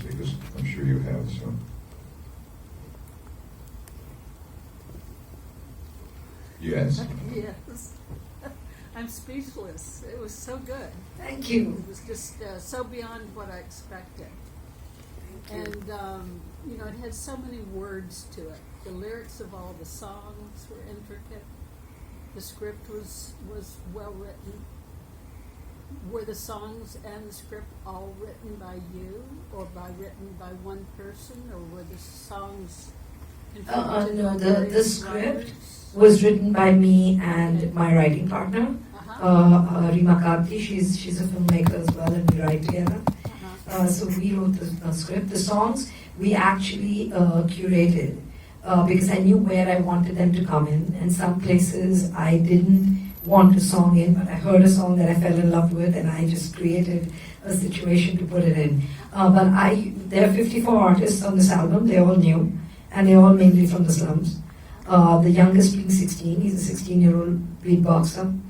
because I'm sure you have, so. Yes? Yes. I'm speechless. It was so good. Thank you. It was just so beyond what I expected. And, you know, it had so many words to it. The lyrics of all the songs were intricate. The script was well written. Were the songs and the script all written by you, or written by one person, or were the songs contributed No, by the various script writers? was written by me and my writing partner, Rima Karti. She's a filmmaker as well, and we write together. So we wrote the script. The songs we actually curated because I knew where I wanted them to come in, and some places I didn't want a song in, but I heard a song that I fell in love with, and I just created a situation to put it in. But there are 54 artists on this album. They're all new, and they're all mainly from the slums. The youngest being 16. He's a 16-year-old beatboxer.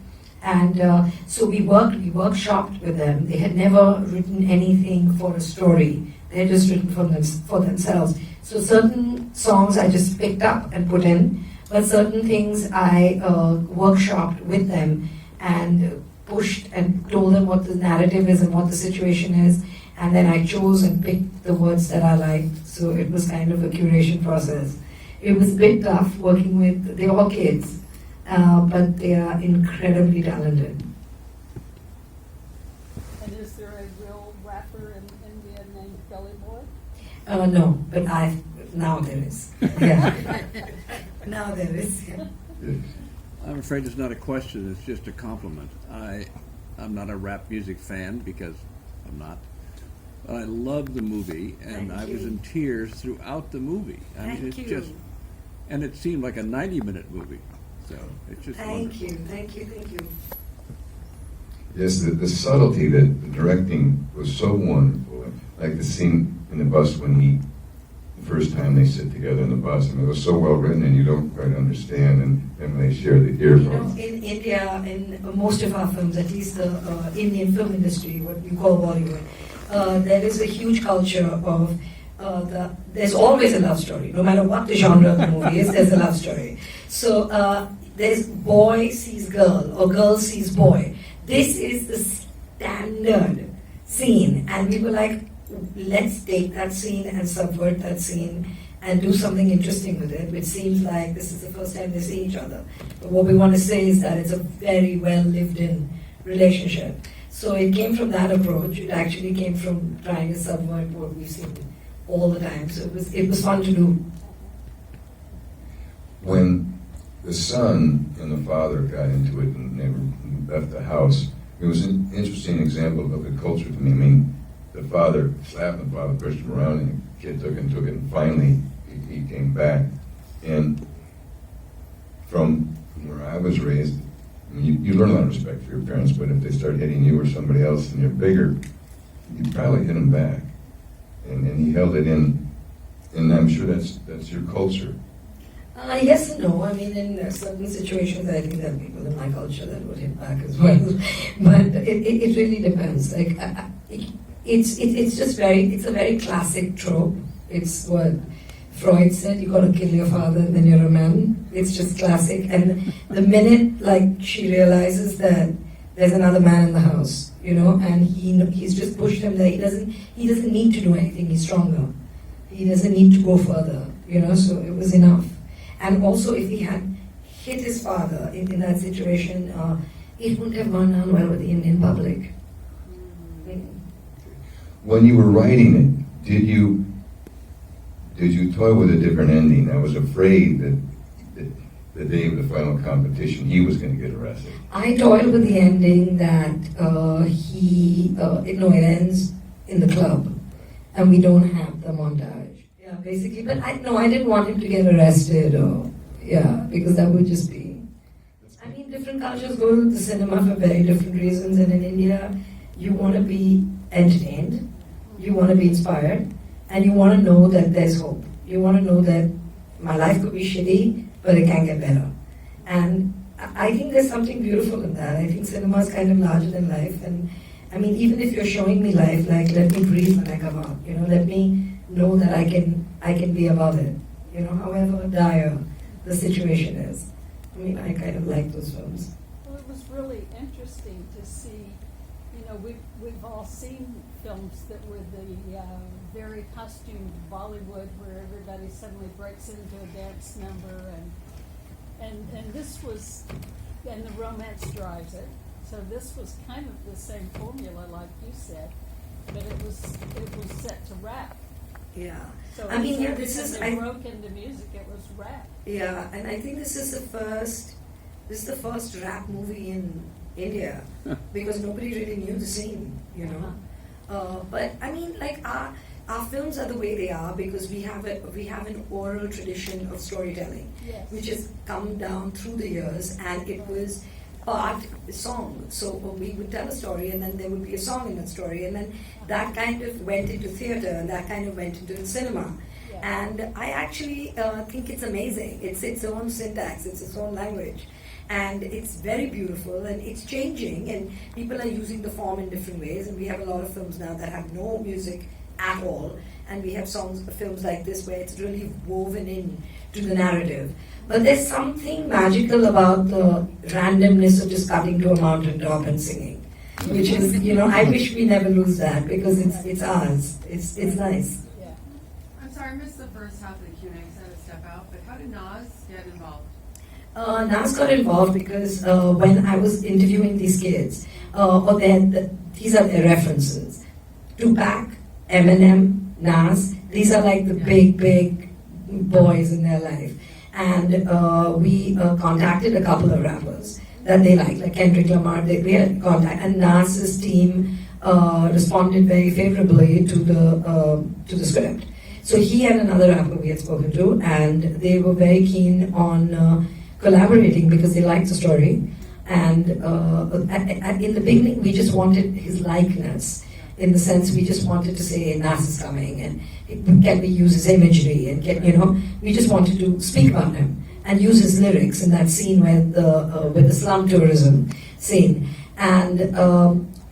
And so we workshopped with them. They had never written anything for a story. They had just written for themselves. So certain songs I just picked up and put in, but certain things I workshopped with them and pushed and told them what the narrative is and what the situation is. And then I chose and picked the words that I liked. So it was kind of a curation process. It was a bit tough working with, they're all kids. But they are incredibly talented. And is there a real rapper in India named Gully Boy? No, but now there is. Yeah. Now there is. Yeah. Yes. I'm afraid it's not a question, it's just a compliment. I'm not a rap music fan because I'm not. But I loved the movie, and Thank I was you. in tears throughout the movie. I mean, Thank it's you. just, and it seemed like a 90-minute movie. So it's just Thank wonderful. you, thank you, thank you. Yes, the subtlety that the directing was so wonderful. Like the scene in the bus when the first time they sit together in the bus, and it was so well written and you don't quite understand, and when they share the You know, earphones. in India, in most of our films, at least the Indian film industry, what we call Bollywood, there is a huge culture of there's always a love story. No matter what the genre of the movie is, there's a love story. So there's boy sees girl or girl sees boy. This is the standard scene, and we were like, let's take that scene and subvert that scene and do something interesting with it, which seems like this is the first time they see each other. But what we want to say is that it's a very well lived in relationship. So it came from that approach. It actually came from trying to subvert what we've seen all the time. So it was fun to do. When the son and the father got into it and they left the house, it was an interesting example of the culture to me. I mean, the father slapped the father, pushed him around, and the kid took it, and finally he came back. And from where I was raised, I mean, you learn a lot of respect for your parents, but if they start hitting you or somebody else and you're bigger, you probably hit them back. And he held it in, and I'm sure that's your culture. Yes and no. I mean, in certain situations, I think there are people in my culture that would hit back as well. But it really depends. Like, it's just it's a very classic trope. It's what Freud said, you gotta kill your father and then you're a man. It's just classic. And the minute, like, she realizes that there's another man in the house, you know, and he's just pushed him there. He doesn't need to do anything. He's stronger. He doesn't need to go further, you know, so it was enough. And also, if he had hit his father in that situation, it wouldn't have gone down well with the Indian public. When you were writing it, did you toy with a different ending? I was afraid that the day of the final competition, he was going to get arrested. I toyed with the ending that it ends in the club, and we don't have the montage. Yeah, basically. But I didn't want him to get arrested, because that would just be. I mean, different cultures go to the cinema for very different reasons, and in India, you want to be entertained, you want to be inspired, and you want to know that there's hope. You want to know that my life could be shitty, but it can get better. And I think there's something beautiful in that. I think cinema is kind of larger than life, and I mean, even if you're showing me life, like, let me breathe when I come out, you know, let me know that I can be above it, you know, however dire the situation is. I mean, I kind of like those films. Well, it was really interesting to see, you know, we've all seen films that were the very costumed Bollywood where everybody suddenly breaks into a dance number and this was, and the romance drives it. So this was kind of the same formula, like you said, but it was set to rap. Yeah. So I mean, yeah, this is I broke into music. It was rap. Yeah, and I think this is the first rap movie in India because nobody really knew the scene, you know. But I mean, like our films are the way they are because we have an oral tradition of storytelling, Yes. which has come down through the years, and it was part song. So we would tell a story, and then there would be a song in that story, and then that kind of went into theater, and that kind of went into the cinema. Yeah. And I actually think it's amazing. It's its own syntax, it's its own language. And it's very beautiful, and it's changing, and people are using the form in different ways. And we have a lot of films now that have no music at all, and we have films like this where it's really woven in to the narrative. But there's something magical about the randomness of just cutting to a mountaintop and singing, which is, you know, I wish we never lose that because it's ours. It's nice. Yeah. I'm sorry, I missed the first half of the Q&A, so I had to step out, but how did Nas get involved? Nas got involved because when I was interviewing these kids, these are their references. Tupac, Eminem, Nas, these are like the big boys in their life. And we contacted a couple of rappers that they like Kendrick Lamar. We had contact, and Nas's team responded very favorably to the script. So he and another rapper we had spoken to, and they were very keen on collaborating because they liked the story. And in the beginning, we just wanted his likeness. In the sense, we just wanted to say Nas is coming, and can we use his imagery, and we just wanted to speak about him and use his lyrics in that scene with the slum tourism scene. And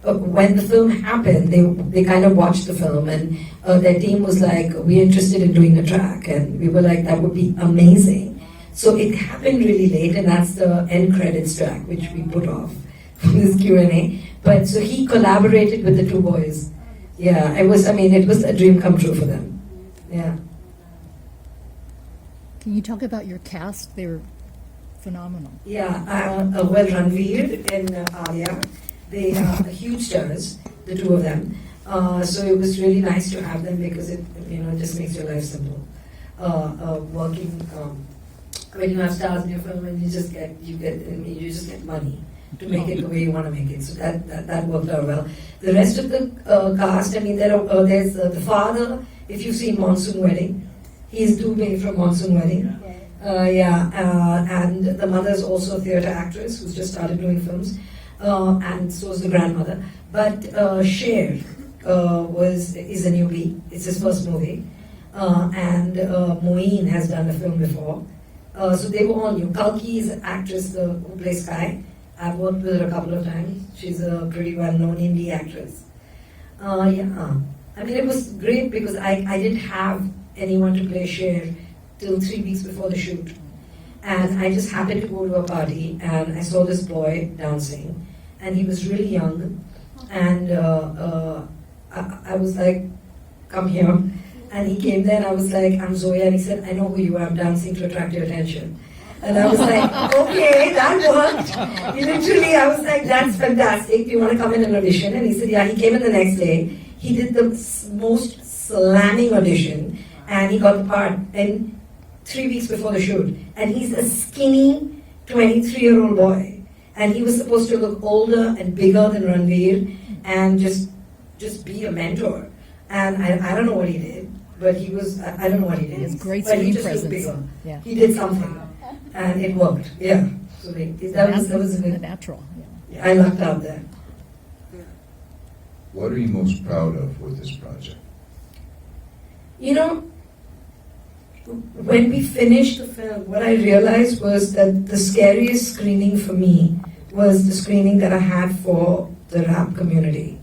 when the film happened, they kind of watched the film, and their team was like, "We're interested in doing the track," and we were like, "That would be amazing." So it happened really late, and that's the end credits track, which we put off from this Q&A. But so he collaborated with the two boys. Yeah, it was a dream come true for them. Yeah. Can you talk about your cast? They were phenomenal. Yeah, well, Ranveer and Alia, they are huge stars, the two of them. So it was really nice to have them because it just makes your life simple. Working when you have stars in your film, and you just get money to make it the way you want to make it. So that worked out well. The rest of the cast, I mean, there's the father. If you've seen Monsoon Wedding, he's Dubey from Monsoon Wedding. And the mother's also a theatre actress who's just started doing films, and so is the grandmother. But Sher is a newbie. It's his first movie, and Moeen has done a film before. So they were all new. Kalki is an actress who plays Sky. I've worked with her a couple of times. She's a pretty well-known indie actress. I mean, it was great because I didn't have anyone to play Cher till 3 weeks before the shoot. And I just happened to go to a party, and I saw this boy dancing, and he was really young. And I was like, "Come here." And he came there, and I was like, "I'm Zoya." And he said, "I know who you are. I'm dancing to attract your attention." And I was like, "Okay, that worked." Literally, I was like, "That's fantastic. Do you want to come in and audition?" And he said, "Yeah." He came in the next day. He did the most slamming audition, and he got the part. And 3 weeks before the shoot, and he's a skinny 23-year-old boy, and he was supposed to look older and bigger than Ranveer, and just be a mentor. And I don't know what he did, but he was, I don't know what he did. He has great but he screen just looked presence. bigger. Yeah. He did something, and it worked. Yeah. So that was a the good. natural. Yeah. I lucked out there. What are you most proud of with this project? You know, when we finished the film, what I realized was that the scariest screening for me was the screening that I had for the rap community.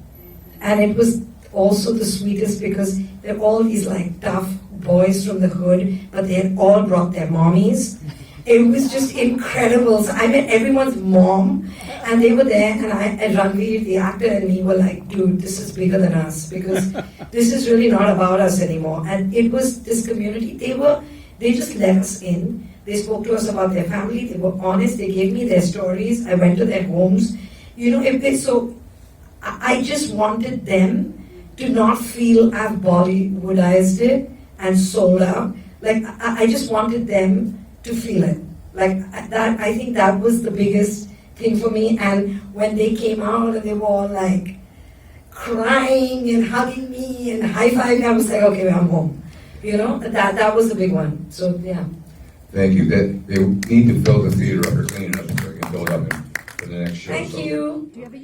And it was also the sweetest because they're all these like tough boys from the hood, but they had all brought their mommies. It was just incredible. So I met everyone's mom, and they were there, and Ranveer, the actor, and me were like, dude, this is bigger than us, because this is really not about us anymore. And it was this community, they just let us in. They spoke to us about their family, they were honest, they gave me their stories, I went to their homes. You know, so I just wanted them to not feel I've Bollywoodized it and sold out. Like, I just wanted them to feel it. Like that, I think that was the biggest thing for me. And when they came out and they were all like crying and hugging me and high-fiving, I was like, okay, I'm home. You know, that was the big one. So yeah. Thank you. That they need to fill the theater up or clean it up so they can build up for the next show. Thank So- you. Do you have a